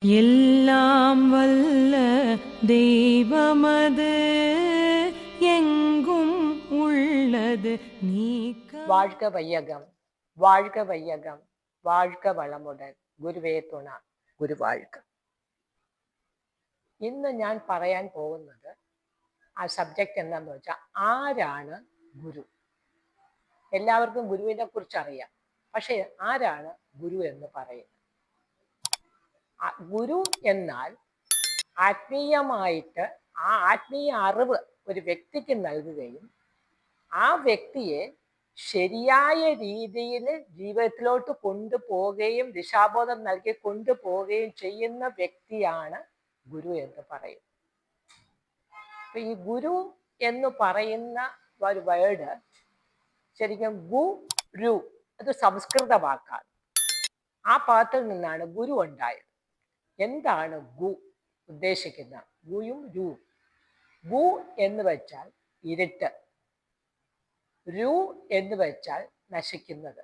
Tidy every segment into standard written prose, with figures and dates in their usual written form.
எல்லாம் வல்ல தெய்வமது எங்கும் உள்ளது நீக்க. வாழ்க வையகம், வாழ்க வையகம், வாழ்க வளமுடன். ഗുരുവേ തുണ, ഗുരുവാഴ്ക. ഇന്ന് ഞാൻ പറയാൻ പോകുന്നത് ആ സബ്ജക്റ്റ് എന്താണെന്ന് വെച്ചാൽ, ആരാണ് ഗുരു? എല്ലാവർക്കും ഗുരുവിനെ കുറിച്ച് അറിയാം, പക്ഷെ ആരാണ് ഗുരു എന്ന് പറയുന്നത്? ഗുരു എന്നാൽ ആത്മീയമായിട്ട് ആ ആത്മീയ അറിവ് ഒരു വ്യക്തിക്ക് നൽകുകയും ആ വ്യക്തിയെ ശരിയായ രീതിയിൽ ജീവിതത്തിലോട്ട് കൊണ്ടുപോവുകയും ദിശാബോധം നൽകി കൊണ്ടുപോവുകയും ചെയ്യുന്ന വ്യക്തിയാണ് ഗുരു എന്ന് പറയും. അപ്പൊ ഈ ഗുരു എന്ന് പറയുന്ന ഒരു വേർഡ് ശരിക്കും ഗുരു, അത് സംസ്കൃത വാക്കാണ്. ആ പദത്തിൽ നിന്നാണ് ഗുരു ഉണ്ടായത്. എന്താണ് ഗു ഉദ്ദേശിക്കുന്ന? ഗുയും രു. ഗു എന്ന് വെച്ചാൽ ഇരുട്ട്, രു എന്ന് വെച്ചാൽ നശിക്കുന്നത്.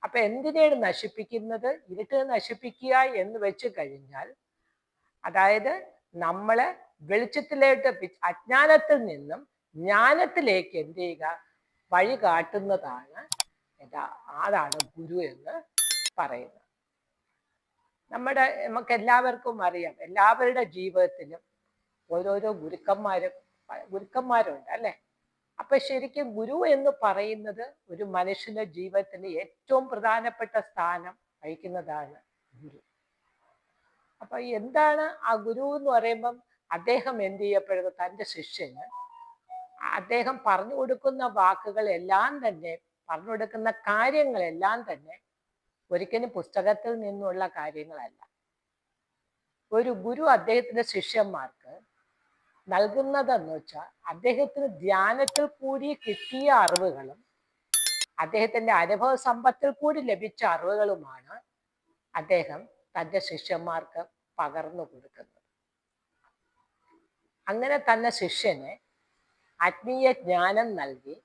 അപ്പൊ എന്തിനാണ് നശിപ്പിക്കുന്നത്? ഇരുട്ട് നശിപ്പിക്കുക എന്ന് വെച്ച് കഴിഞ്ഞാൽ, അതായത് നമ്മളെ വെളിച്ചത്തിലേക്ക്, അജ്ഞാനത്തിൽ നിന്നും ജ്ഞാനത്തിലേക്ക് എന്ത് ചെയ്യുക, വഴി കാട്ടുന്നതാണ് അതാണ് ഗുരു എന്ന് പറയുന്നത്. നമുക്ക് എല്ലാവർക്കും അറിയാം, എല്ലാവരുടെ ജീവിതത്തിലും ഓരോരോ ഗുരുക്കന്മാരുണ്ട് അല്ലെ? അപ്പൊ ശരിക്കും ഗുരു എന്ന് പറയുന്നത് ഒരു മനുഷ്യന്റെ ജീവിതത്തിൽ ഏറ്റവും പ്രധാനപ്പെട്ട സ്ഥാനം വഹിക്കുന്നതാണ് ഗുരു. അപ്പൊ എന്താണ് ആ ഗുരു എന്ന് പറയുമ്പം, അദ്ദേഹം എന്ത് ചെയ്യപ്പെടുന്നത്? തൻ്റെ ശിഷ്യന് അദ്ദേഹം പറഞ്ഞു കൊടുക്കുന്ന വാക്കുകളെല്ലാം തന്നെ, പറഞ്ഞു കൊടുക്കുന്ന കാര്യങ്ങളെല്ലാം തന്നെ ഒരിക്കലും പുസ്തകത്തിൽ നിന്നുള്ള കാര്യങ്ങളല്ല. ഒരു ഗുരു അദ്ദേഹത്തിന്റെ ശിഷ്യന്മാർക്ക് നൽകുന്നതെന്ന് വെച്ചാൽ, അദ്ദേഹത്തിന് ധ്യാനത്തിൽ കൂടി കിട്ടിയ അറിവുകളും അദ്ദേഹത്തിന്റെ അനുഭവ സമ്പത്തിൽ കൂടി ലഭിച്ച അറിവുകളുമാണ് അദ്ദേഹം തൻ്റെ ശിഷ്യന്മാർക്ക് പകർന്നു കൊടുക്കുന്നത്. അങ്ങനെ തന്നെ ശിഷ്യനെ ആത്മീയ ജ്ഞാനം നൽകി,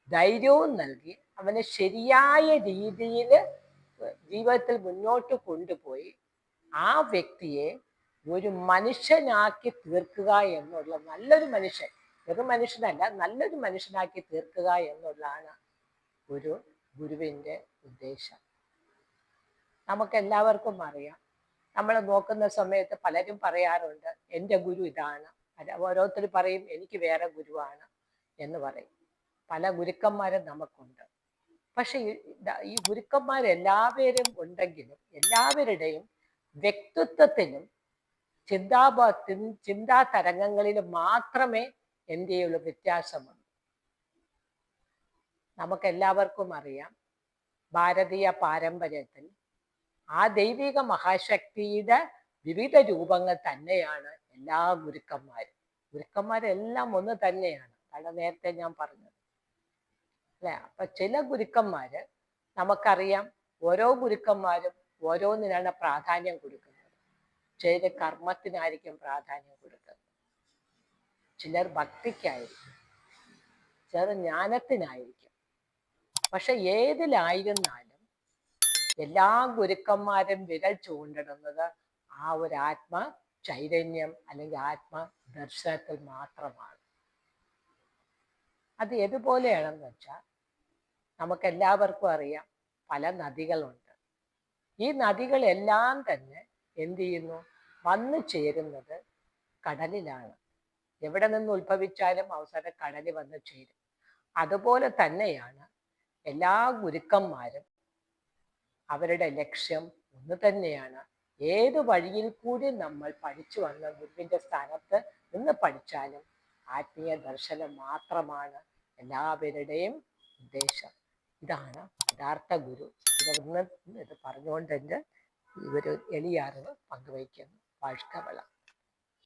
ധൈര്യവും നൽകി, അവനെ ശരിയായ രീതിയിൽ ജീവിതത്തിൽ മുന്നോട്ട് കൊണ്ടുപോയി ആ വ്യക്തിയെ ഒരു മനുഷ്യനാക്കി തീർക്കുക എന്നുള്ള, നല്ലൊരു മനുഷ്യൻ, വെറും മനുഷ്യനല്ല, നല്ലൊരു മനുഷ്യനാക്കി തീർക്കുക എന്നുള്ളതാണ് ഒരു ഗുരുവിൻ്റെ ഉദ്ദേശം. നമുക്കെല്ലാവർക്കും അറിയാം, നമ്മൾ നോക്കുന്ന സമയത്ത് പലരും പറയാറുണ്ട്, എൻ്റെ ഗുരു ഇതാണ്. ഓരോരുത്തർ പറയും എനിക്ക് വേറെ ഗുരുവാണ് എന്ന് പറയും. പല ഗുരുക്കന്മാരും നമുക്കുണ്ട്. പക്ഷെ ഈ ഗുരുക്കന്മാരെല്ലാവരും ഉണ്ടെങ്കിലും എല്ലാവരുടെയും വ്യക്തിത്വത്തിനും ചിന്താ തരംഗങ്ങളിലും മാത്രമേ എന്ത് ചെയ്യുള്ളൂ, വ്യത്യാസമുള്ളൂ. നമുക്കെല്ലാവർക്കും അറിയാം, ഭാരതീയ പാരമ്പര്യത്തിൽ ആ ദൈവിക മഹാശക്തിയുടെ വിവിധ രൂപങ്ങൾ തന്നെയാണ് എല്ലാ ഗുരുക്കന്മാരെല്ലാം ഒന്ന് തന്നെയാണ്. കാരണം നേരത്തെ ഞാൻ പറഞ്ഞത് അല്ലെ? അപ്പൊ ചില ഗുരുക്കന്മാര് നമുക്കറിയാം, ഓരോ ഗുരുക്കന്മാരും ഓരോന്നിനാണ് പ്രാധാന്യം കൊടുക്കുന്നത്. ചിലർ കർമ്മത്തിനായിരിക്കും പ്രാധാന്യം കൊടുക്കുന്നത്, ചിലർ ഭക്തിക്കായിരിക്കും, ചിലർ ജ്ഞാനത്തിനായിരിക്കും. പക്ഷെ ഏതിലായിരുന്നാലും എല്ലാ ഗുരുക്കന്മാരും വിരൽ ചൂണ്ടിടുന്നത് ആ ഒരു ആത്മ ചൈതന്യം അല്ലെങ്കിൽ ആത്മദർശനത്തിൽ മാത്രമാണ്. അത് ഏതുപോലെയാണെന്ന് വെച്ചാൽ, നമുക്കെല്ലാവർക്കും അറിയാം, പല നദികളുണ്ട്. ഈ നദികളെല്ലാം തന്നെ എന്ത് ചെയ്യുന്നു, വന്നു ചേരുന്നത് കടലിലാണ്. എവിടെ നിന്ന് ഉത്ഭവിച്ചാലും അവസാനം കടലിൽ വന്ന് ചേരും. അതുപോലെ തന്നെയാണ് എല്ലാ ഗുരുക്കന്മാരും, അവരുടെ ലക്ഷ്യം ഒന്ന് തന്നെയാണ്. ഏത് വഴിയിൽ കൂടി നമ്മൾ പഠിച്ചു വന്ന ഗുരുവിൻ്റെ സ്ഥാനത്ത് നിന്ന് പഠിച്ചാലും ആത്മീയ ദർശനം മാത്രമാണ് എല്ലാവരുടെയും ഉദ്ദേശം. ഇതാണ് യഥാർത്ഥ ഗുരു. ഇത് പറഞ്ഞുകൊണ്ട് എൻ്റെ ഈ ഒരു എളിയ അറിവ് പങ്കുവയ്ക്കുന്നു. വാഴ്ക വള.